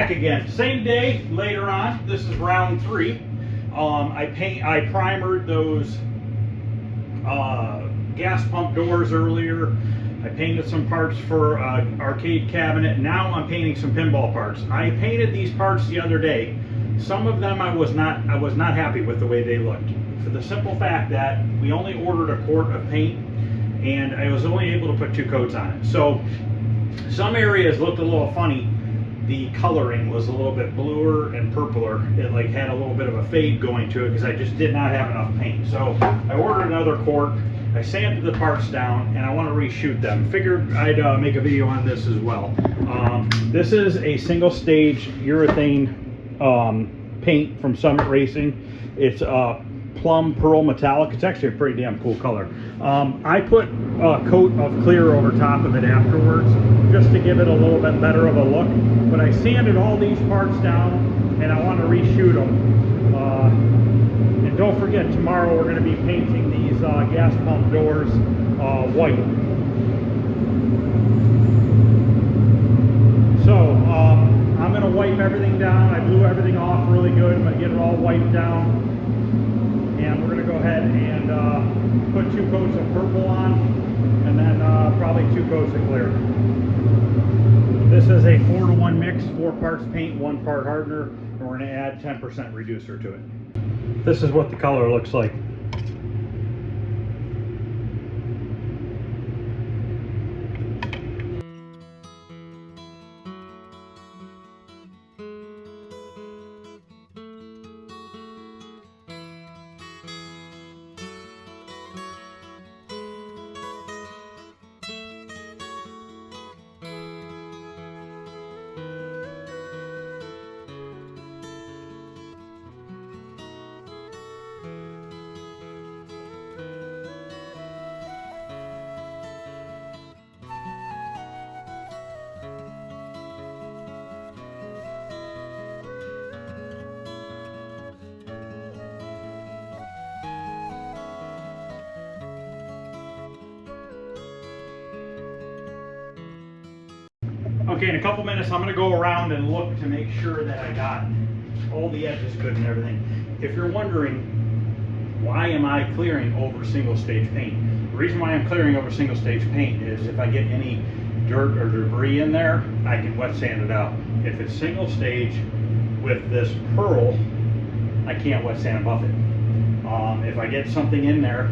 back again. Same day, later on. This is round 3. I primered those gas pump doors earlier. I painted some parts for arcade cabinet. Now I'm painting some pinball parts. I painted these parts the other day. Some of them I was not happy with the way they looked, for the simple fact that we only ordered a quart of paint and I was only able to put 2 coats on it. So some areas looked a little funny. The coloring was a little bit bluer and purpler. It like had a little bit of a fade going to it because I just did not have enough paint. So I ordered another quart. I sanded the parts down and I want to reshoot them. Figured I'd make a video on this as well. This is a single stage urethane paint from Summit Racing. It's plum pearl metallic. It's actually a pretty damn cool color. I put a coat of clear over top of it afterwards just to give it a little bit better of a look. But I sanded all these parts down and I want to reshoot them. And don't forget, tomorrow we're going to be painting these gas pump doors white. So I'm going to wipe everything down. I blew everything off really good. I'm going to get it all wiped down. And we're going to go ahead and put 2 coats of purple on, and then probably 2 coats of clear. This is a 4-to-1 mix, 4 parts paint, 1 part hardener, and we're going to add 10% reducer to it. This is what the color looks like. Okay, in a couple minutes I'm going to go around and look to make sure that I got all the edges good and everything. If you're wondering, why am I clearing over single stage paint? The reason why I'm clearing over single stage paint is if I get any dirt or debris in there, I can wet sand it out. If it's single stage with this pearl, I can't wet sand buff it. If I get something in there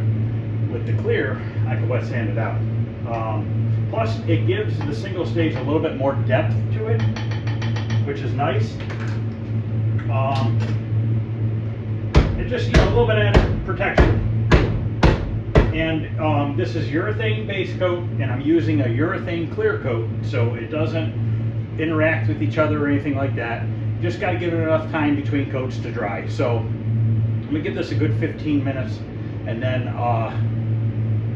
with the clear, I can wet sand it out. Plus, it gives the single stage a little bit more depth to it, which is nice. It just, a little bit of added protection. And this is urethane base coat, and I'm using a urethane clear coat, so it doesn't interact with each other or anything like that. Just got to give it enough time between coats to dry. So I'm gonna give this a good 15 minutes, and then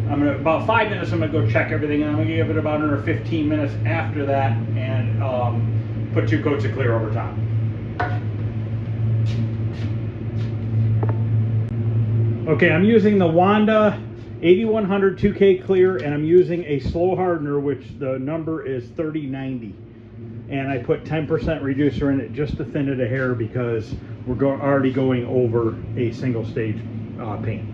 about 5 minutes, I'm gonna go check everything, and I'm gonna give it about another 15 minutes after that, and put 2 coats of clear over top. Okay, I'm using the Wanda 8100 2K clear, and I'm using a slow hardener, which the number is 3090. And I put 10% reducer in it just to thin it a hair because we're already going over a single stage paint.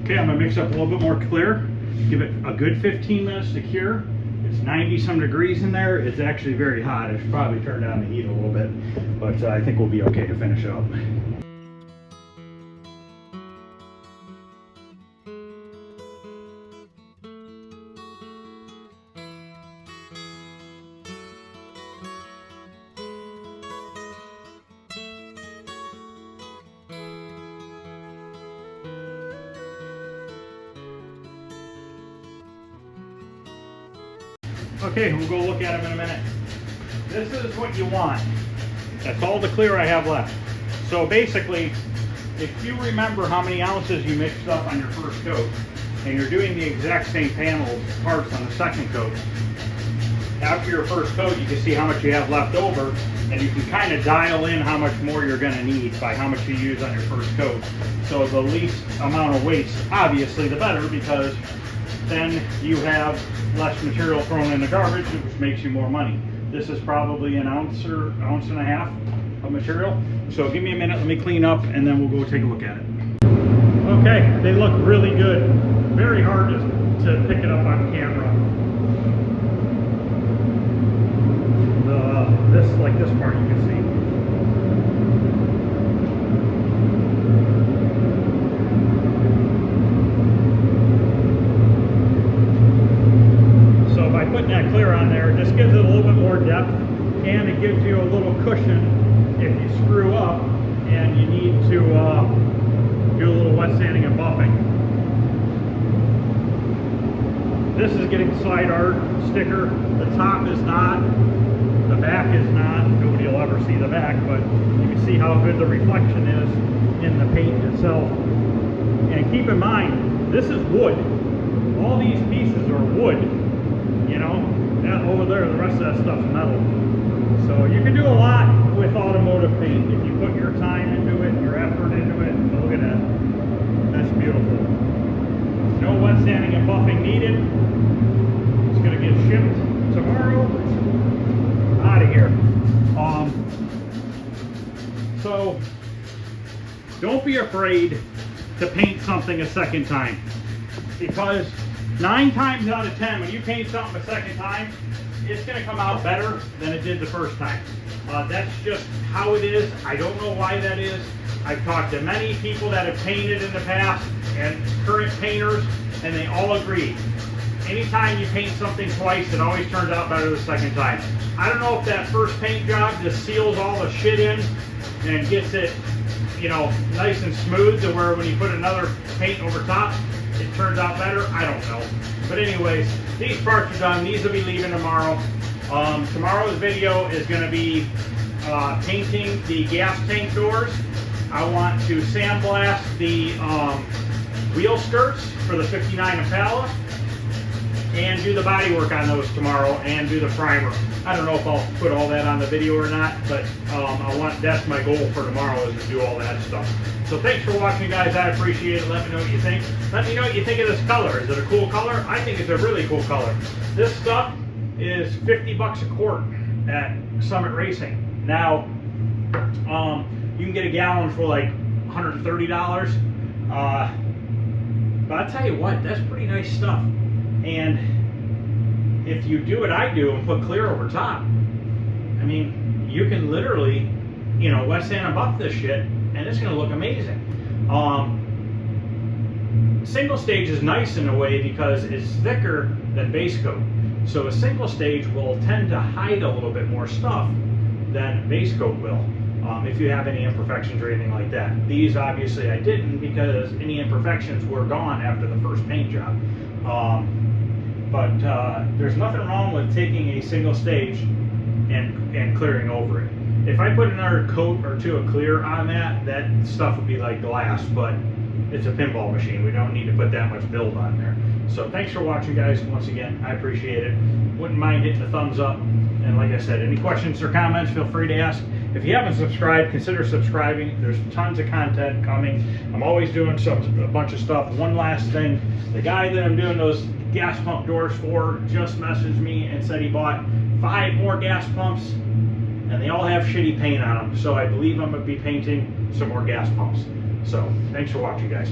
Okay, I'm gonna mix up a little bit more clear, give it a good 15 minutes to cure. It's 90 some degrees in there. It's actually very hot. I should probably turn down the heat a little bit, but I think we'll be okay to finish up. Okay, we'll go look at them in a minute. This is what you want. That's all the clear I have left. So basically, if you remember how many ounces you mixed up on your first coat, and you're doing the exact same panel parts on the second coat, after your first coat, you can see how much you have left over, and you can kind of dial in how much more you're going to need by how much you use on your first coat. So the least amount of waste, obviously, the better, because then you have less material thrown in the garbage, which makes you more money. This is probably an ounce or ounce and a half of material. So give me a minute, let me clean up, and then we'll go take a look at it. Okay, they look really good. Very hard to pick it up on camera. Like this part you can see. So by putting that clear on there, it just gives it a little bit more depth, and it gives you a little cushion if you screw up and you need to do a little wet sanding and buffing. This is getting side art sticker. The top is not. The back is not. Nobody will ever see the back, but you can see how good the reflection is in the paint itself. And keep in mind, this is wood. All these pieces are wood. You know, that over there, the rest of that stuff's metal. So you can do a lot with automotive paint if you put your time into it, your effort into it. So look at that. That's beautiful. No wet sanding and buffing needed. It's going to get shipped tomorrow. Out of here. So don't be afraid to paint something a second time, because 9 times out of 10 when you paint something a second time, it's going to come out better than it did the first time. That's just how it is. I don't know why that is. I've talked to many people that have painted in the past and current painters, and they all agree. Anytime you paint something twice, it always turns out better the second time. I don't know if that first paint job just seals all the shit in and gets it, you know, nice and smooth to where when you put another paint over top, it turns out better. I don't know. But anyways, these parts are done. These will be leaving tomorrow. Tomorrow's video is going to be painting the gas tank doors. I want to sandblast the wheel skirts for the 59 Impala, and do the body work on those tomorrow, and do the primer. I don't know if I'll put all that on the video or not, but that's my goal for tomorrow, is to do all that stuff. So thanks for watching, guys. I appreciate it. Let me know what you think. Let me know what you think of this color. Is it a cool color? I think it's a really cool color. This stuff is 50 bucks a quart at Summit Racing. Now, you can get a gallon for like $130. But I'll tell you what, that's pretty nice stuff. And if you do what I do and put clear over top, I mean, you can literally, you know, wet sand and buff this shit, and it's going to look amazing. Single stage is nice in a way because it's thicker than base coat. So a single stage will tend to hide a little bit more stuff than base coat will, if you have any imperfections or anything like that. These obviously I didn't, because any imperfections were gone after the first paint job. But there's nothing wrong with taking a single stage and clearing over it. If I put another coat or two of clear on that, that stuff would be like glass, but it's a pinball machine. We don't need to put that much build on there. So thanks for watching, guys. Once again, I appreciate it. Wouldn't mind hitting the thumbs up. And like I said, any questions or comments, feel free to ask. If you haven't subscribed, consider subscribing. There's tons of content coming. I'm always doing a bunch of stuff. One last thing, the guy that I'm doing those gas pump doors for just messaged me and said he bought 5 more gas pumps, and they all have shitty paint on them. So I believe I'm going to be painting some more gas pumps. So thanks for watching, guys.